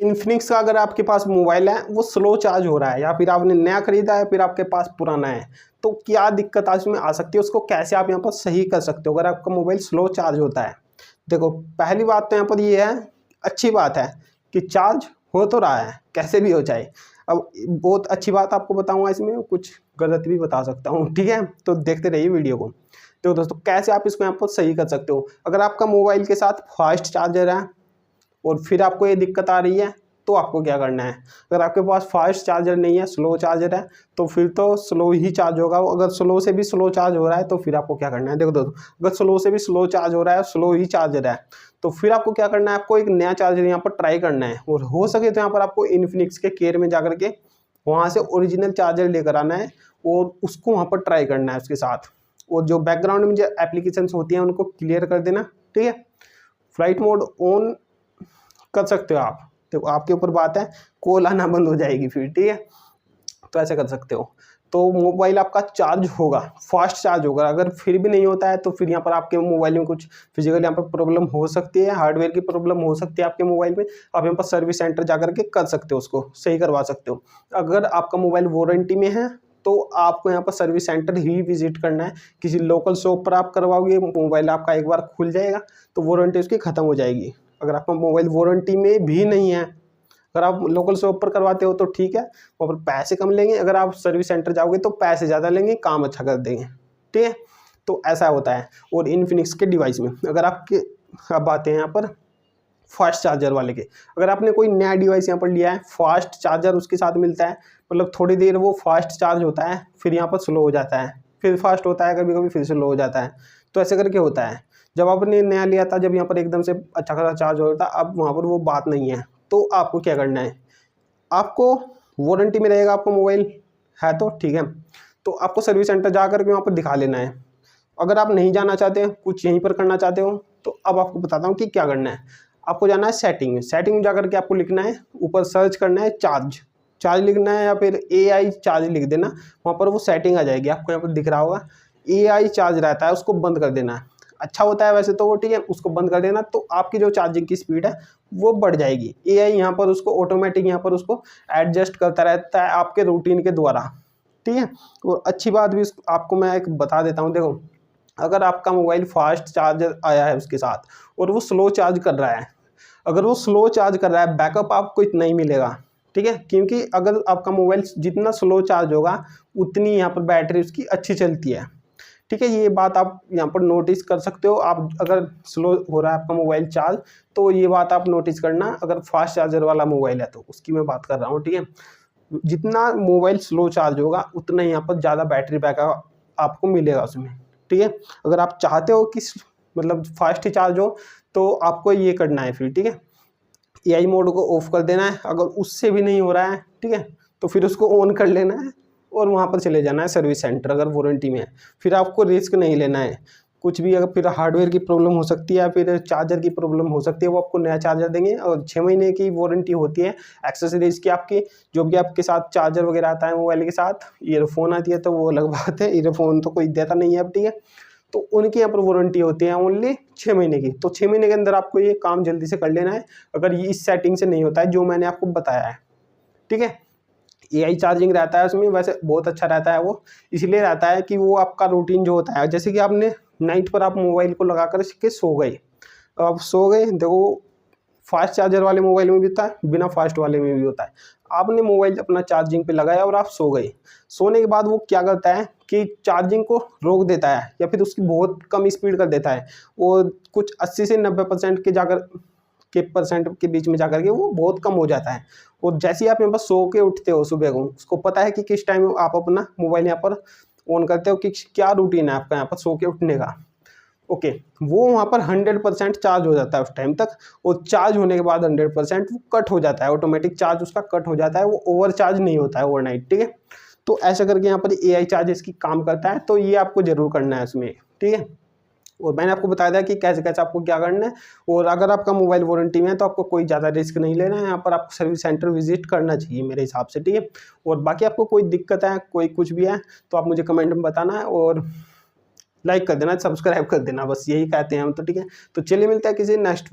Infinix का अगर आपके पास मोबाइल है वो स्लो चार्ज हो रहा है, या फिर आपने नया खरीदा है फिर आपके पास पुराना है, तो क्या दिक्कत आज में आ सकती है, उसको कैसे आप यहाँ पर सही कर सकते हो अगर आपका मोबाइल स्लो चार्ज होता है। देखो पहली बात तो यहाँ पर ये है, अच्छी बात है कि चार्ज हो तो रहा है कैसे भी हो जाए। अब बहुत अच्छी बात आपको बताऊंगा, इसमें कुछ गलत भी बता सकता हूँ, ठीक है, तो देखते रहिए वीडियो को। तो दोस्तों कैसे आप इसको यहाँ पर सही कर सकते हो, अगर आपका मोबाइल के साथ फास्ट चार्जर है और फिर आपको ये दिक्कत आ रही है तो आपको क्या करना है। अगर आपके पास फास्ट चार्जर नहीं है, स्लो चार्जर है, तो फिर तो स्लो ही चार्ज होगा। अगर स्लो से भी स्लो चार्ज हो रहा है तो फिर आपको क्या करना है, देखो दोस्तों, अगर स्लो से भी स्लो चार्ज हो रहा है, स्लो ही चार्जर है, तो फिर आपको क्या करना है, आपको एक नया चार्जर यहाँ पर ट्राई करना है, और हो सके तो यहाँ पर आपको इन्फिनिक्स के केयर में जाकर के वहाँ से ओरिजिनल चार्जर लेकर आना है और उसको वहाँ पर ट्राई करना है उसके साथ। और जो बैकग्राउंड में जो एप्लीकेशन होती हैं उनको क्लियर कर देना, ठीक है। फ्लाइट मोड ऑन कर सकते हो आप, तो आपके ऊपर बात है, कॉल आना बंद हो जाएगी फिर, ठीक है, तो ऐसे कर सकते हो। तो मोबाइल आपका चार्ज होगा, फास्ट चार्ज होगा। अगर फिर भी नहीं होता है तो फिर यहाँ पर आपके मोबाइल में कुछ फिजिकल यहाँ पर प्रॉब्लम हो सकती है, हार्डवेयर की प्रॉब्लम हो सकती है आपके मोबाइल में। आप यहाँ पर सर्विस सेंटर जा करके कर सकते हो, उसको सही करवा सकते हो। अगर आपका मोबाइल वारंटी में है तो आपको यहाँ पर सर्विस सेंटर ही विजिट करना है। किसी लोकल शॉप पर आप करवाओगे, मोबाइल आपका एक बार खुल जाएगा तो वारंटी उसकी ख़त्म हो जाएगी। अगर आपका मोबाइल वारंटी में भी नहीं है, अगर आप लोकल शॉप पर करवाते हो तो ठीक है, वहाँ पर पैसे कम लेंगे। अगर आप सर्विस सेंटर जाओगे तो पैसे ज़्यादा लेंगे, काम अच्छा कर देंगे, ठीक है। तो ऐसा होता है। और इन्फिनिक्स के डिवाइस में अगर आपके, अब आते हैं यहाँ पर फास्ट चार्जर वाले के, अगर आपने कोई नया डिवाइस यहाँ पर लिया है, फास्ट चार्जर उसके साथ मिलता है, मतलब थोड़ी देर वो फास्ट चार्ज होता है, फिर यहाँ पर स्लो हो जाता है, फिर फास्ट होता है, कभी कभी फिर स्लो हो जाता है। तो ऐसे करके होता है। जब आपने नया लिया था, जब यहाँ पर एकदम से अच्छा खासा चार्ज हो रहा था, अब वहाँ पर वो बात नहीं है। तो आपको क्या करना है, आपको वारंटी में रहेगा आपका मोबाइल है तो ठीक है, तो आपको सर्विस सेंटर जा कर के वहाँ पर दिखा लेना है। अगर आप नहीं जाना चाहते, कुछ यहीं पर करना चाहते हो, तो अब आपको बताता हूँ कि क्या करना है। आपको जाना है सेटिंग में, सेटिंग में जाकर के आपको लिखना है, ऊपर सर्च करना है चार्ज लिखना है, या फिर AI चार्ज लिख देना, वहाँ पर वो सेटिंग आ जाएगी। आपको यहाँ पर दिख रहा होगा AI चार्ज रहता है, उसको बंद कर देना है। अच्छा होता है वैसे तो वो, ठीक है, उसको बंद कर देना, तो आपकी जो चार्जिंग की स्पीड है वो बढ़ जाएगी। AI यहाँ पर उसको ऑटोमेटिक यहाँ पर उसको एडजस्ट करता रहता है आपके रूटीन के द्वारा, ठीक है। और अच्छी बात भी आपको मैं एक बता देता हूँ, देखो अगर आपका मोबाइल फास्ट चार्जर आया है उसके साथ और वो स्लो चार्ज कर रहा है, अगर वो स्लो चार्ज कर रहा है, बैकअप आपको इतना ही मिलेगा, ठीक है, क्योंकि अगर आपका मोबाइल जितना स्लो चार्ज होगा उतनी यहाँ पर बैटरी उसकी अच्छी चलती है, ठीक है। ये बात आप यहाँ पर नोटिस कर सकते हो। आप अगर स्लो हो रहा है आपका मोबाइल चार्ज, तो ये बात आप नोटिस करना। अगर फास्ट चार्जर वाला मोबाइल है तो उसकी मैं बात कर रहा हूँ, ठीक है। जितना मोबाइल स्लो चार्ज होगा उतना यहाँ पर ज़्यादा बैटरी बैकअप आपको मिलेगा उसमें, ठीक है। अगर आप चाहते हो कि मतलब फास्ट ही चार्ज हो तो आपको ये करना है फिर, ठीक है, AI मोड को ऑफ कर देना है। अगर उससे भी नहीं हो रहा है, ठीक है, तो फिर उसको ऑन कर लेना है और वहाँ पर चले जाना है सर्विस सेंटर, अगर वारंटी में है। फिर आपको रिस्क नहीं लेना है कुछ भी। अगर फिर हार्डवेयर की प्रॉब्लम हो सकती है या फिर चार्जर की प्रॉब्लम हो सकती है, वो आपको नया चार्जर देंगे। और 6 महीने की वारंटी होती है एक्सेसरीज की आपकी, जो भी आपके साथ चार्जर वगैरह आता है मोबाइल के साथ। ईयरफोन आती है तो वो अलग बात है, ईयरफोन तो कोई देता नहीं है अब, ठीक है। तो उनकी यहाँ पर वारंटी होती है ओनली 6 महीने की। तो 6 महीने के अंदर आपको ये काम जल्दी से कर लेना है, अगर ये इस सेटिंग से नहीं होता है जो मैंने आपको बताया है, ठीक है। AI चार्जिंग रहता है उसमें, वैसे बहुत अच्छा रहता है वो, इसलिए रहता है कि वो आपका रूटीन जो होता है, जैसे कि आपने नाइट पर आप मोबाइल को लगा कर के सो गए, अब सो गए, देखो फास्ट चार्जर वाले मोबाइल में भी होता है, बिना फास्ट वाले में भी होता है। आपने मोबाइल अपना चार्जिंग पे लगाया और आप सो गए, सोने के बाद वो क्या करता है कि चार्जिंग को रोक देता है या फिर उसकी बहुत कम स्पीड कर देता है। वो कुछ 80 से 90% के परसेंट के बीच में जाकर के वो बहुत कम हो जाता है। और जैसे ही आप यहाँ पर सो के उठते हो सुबह को, उसको पता है कि किस टाइम आप अपना मोबाइल यहाँ पर ऑन करते हो, कि क्या रूटीन है आपका यहाँ पर सो के उठने का, ओके। वो वहाँ पर 100% चार्ज हो जाता है उस टाइम तक। और चार्ज होने के बाद 100% वो कट हो जाता है, ऑटोमेटिक चार्ज उसका कट हो जाता है, वो ओवर चार्ज नहीं होता है ओवरनाइट, ठीक है। तो ऐसा करके यहाँ पर AI चार्ज इसकी काम करता है, तो ये आपको जरूर करना है उसमें, ठीक है। और मैंने आपको बताया था कि कैसे कैसे आपको क्या करना है। और अगर आपका मोबाइल वारंटी में है तो आपको कोई ज़्यादा रिस्क नहीं लेना है, यहाँ पर आपको सर्विस सेंटर विजिट करना चाहिए मेरे हिसाब से, ठीक है। और बाकी आपको कोई दिक्कत है, कोई कुछ भी है, तो आप मुझे कमेंट में बताना है और लाइक कर देना, सब्सक्राइब कर देना, बस यही कहते हैं हम तो, ठीक है। तो चलिए मिलता है किसी नेक्स्ट